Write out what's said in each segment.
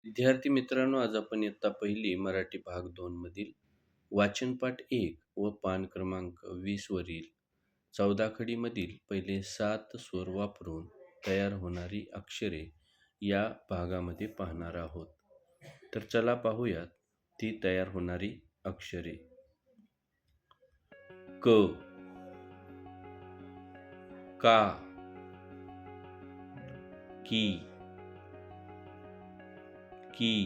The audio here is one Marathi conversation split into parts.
विद्यार्थी मित्रांनो, आज आपण इयत्ता पहिली मराठी भाग 2 मधील वाचन पाठ 1 व पान क्रमांक 20 वरील 14 खडीमधील पहिले 7 स्वर वापरून तयार होणारी अक्षरे या भागामध्ये पाहणार आहोत. तर चला पाहूयात ती तयार होणारी अक्षरे. क, का, की, की,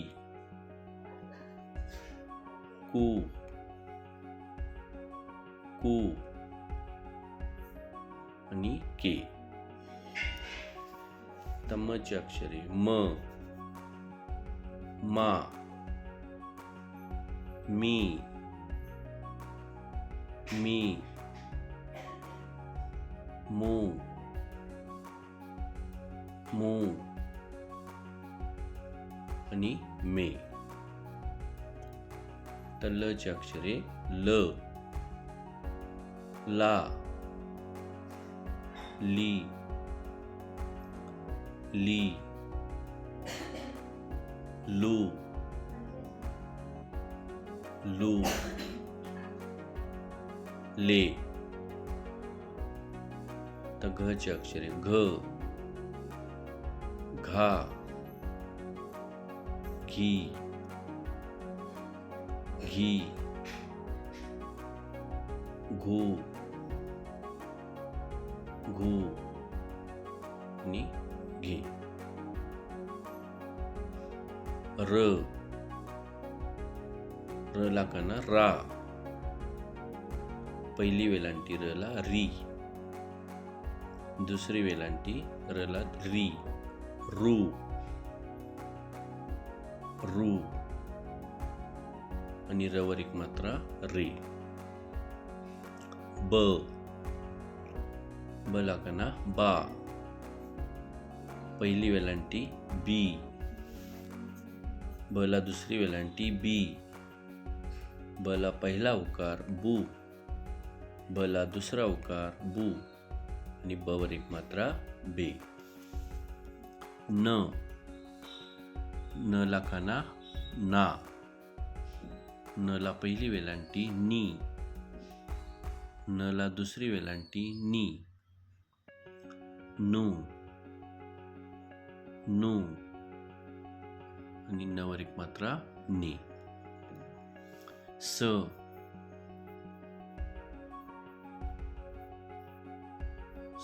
कू, कू आणि के. आता म ची अक्षरे म, मा, मी, मी, मू, मू आणि मे. तर ल ची अक्षरे ल, ला, ली, ली, लू, लू, ले. तर घ ची अक्षरे घ, घा, घी, घी, घू, घू आणि घे. र, र ला काना रा, पहिली वेलांटी र ला री, दुसरी वेलांटी र ला री, रू, रू आणि र वर एक मात्रा रे. ब, ब ला काना बा, पहिली वेलांटी बी, ब ला दुसरी वेलांटी बी, ब ला पहिला उकार बू, ब ला दुसरा उकार बू आणि ब वर एक मात्रा बे. न, न ला काना ना, न ला पहिली वेलांटी नी, न ला दुसरी वेलांटी नी, नू, नू आणि न वर एक मात्रा नी. स,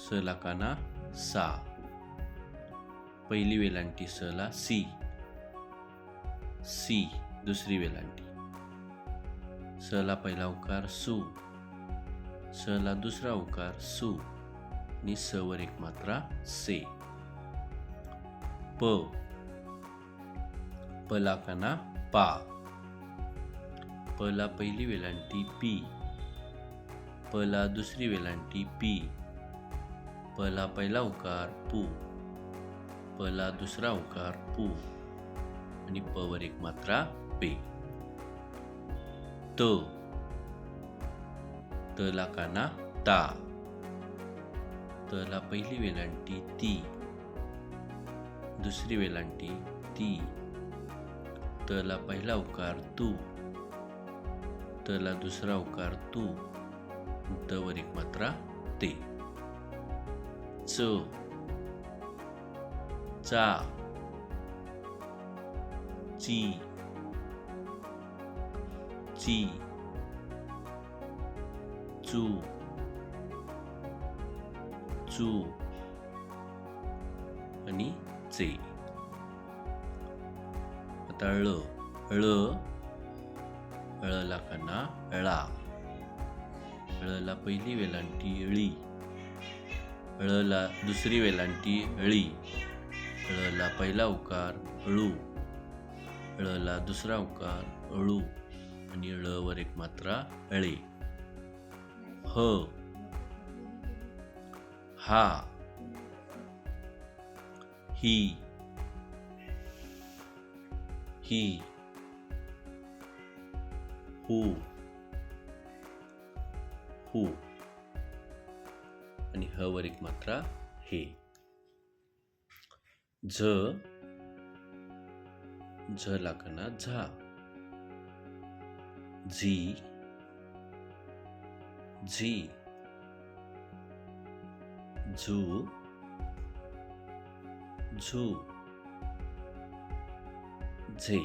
स ला काना सा, पहिली वेलांटी स ला सी, सी दुसरी वेलांटी, स ला पहिला उकार सू, स ला दुसरा उकार सू आणि स वर एक मात्रा से. प, प ला काना पा, प ला पहिली वेलांटी पी, प ला दुसरी वेलांटी पी, प ला पहिला उकार पू, प ला दुसरा उकार पू आणि प वर एक मात्रा पे. त, त ला काना ता, त ला पहिली वेलांटी ती, दुसरी वेलांटी ती, त ला पहिला उकार तू, त ला दुसरा उकार तू, त वर एक मात्रा ते. च, चा, ची, ची, चू, चू आणि चे. आता ळ, ळ, ळ ला काना ळा, ळ ला पहिली वेलांटी ळी, ळ ला दुसरी वेलांटी ळी, ळ ला पहिला उकार ळू, ळ ला दुसरा उकार ळू आणि ळ वर एक मात्रा ळे. ह, हा, ही, ही, हू, हू आणि ह वर एक मात्रा हे. झ, झ ला कना झा. झी झी. झू झू. झे.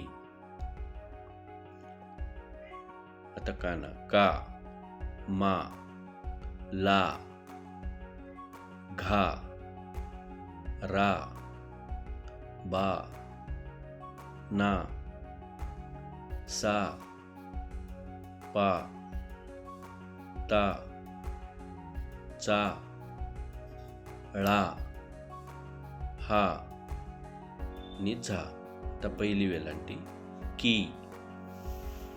आता काना का, मा, ला, घा, रा, बा, ना, सा, पा, ता, चा, ळा, हा आणि झा. आता पहिली वेलांटी की,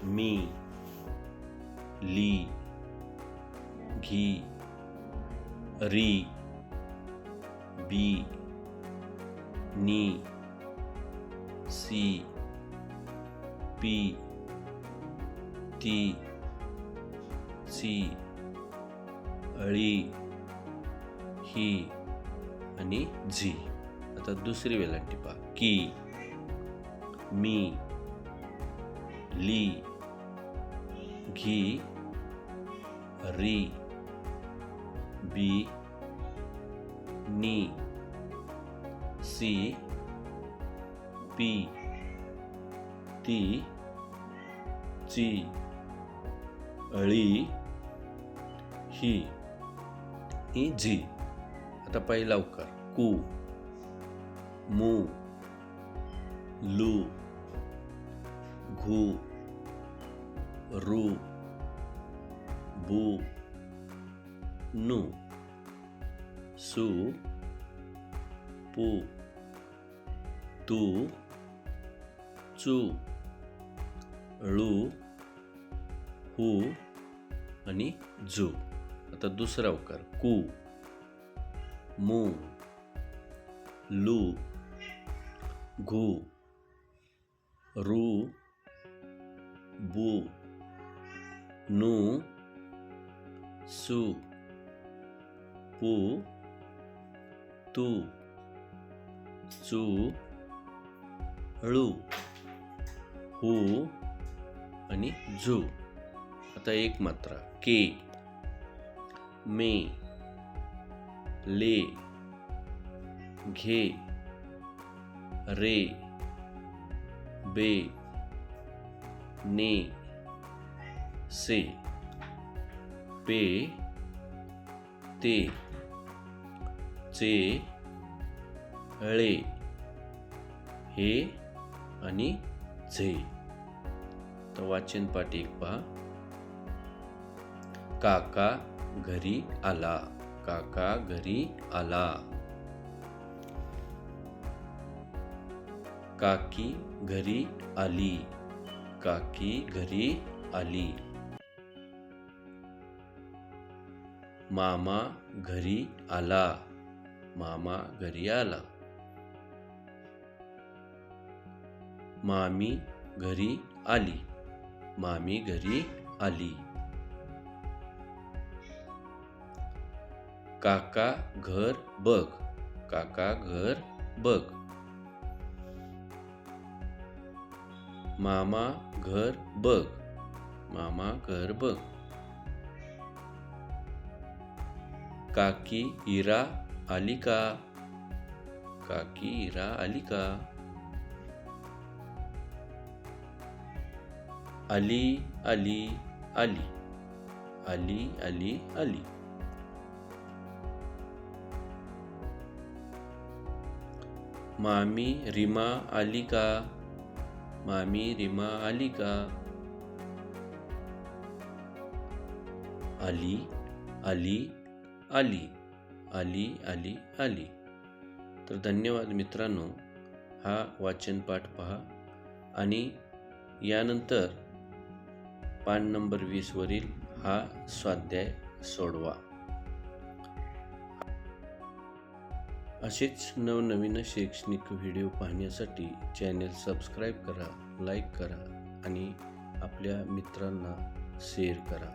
मी, ली, घी, री, बी, नी, सी, पी, ती, सी, अळी, ही आणि झी. आता दुसरी वेलांटी पहा की, मी, ली, घी, री, बी, नी, सी, पी, ती, ची, अळी, ही झी. आता पहिला उकार कू, मू, लू, घू, रू, बू, नू, सू, पू, तू, चू, ळू, हू आणि झू. आता दुसरा उकार कू, मू, लू, घू, रू, बू, नू, सू, पू, तू, चू, ळू, हू आणि झू. आता एक मात्रा के, मे, ले, घे, रे, बे, ने, से, पे, ते, चे, ळे, हे आणि झे. तर वाचन पाठ एक पहा. काका घरी आला. काका घरी आला. काकी घरी आली. काकी घरी आली. मामा घरी आला. मामा घरी आला. मामी घरी आली. मामी घरी आली. काका घर बघ. काका घर बघ. मामा घर बघ. मामा घर बघ. काकी इरा आली का. काकी इरा आली का. आली आली आली. आली आली आली. मामी रीमा आली का. मामी रीमा आली का. आली आली आली. आली आली आली. तर धन्यवाद मित्रांनो. हा वाचन पाठ पहा आणि यानंतर पान नंबर 20 वरील हा स्वाध्याय सोडवा. असेच नवनवीन शैक्षणिक व्हिडिओ पाहण्यासाठी चॅनेल सबस्क्राईब करा, लाईक करा आणि आपल्या मित्रांना शेअर करा.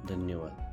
धन्यवाद.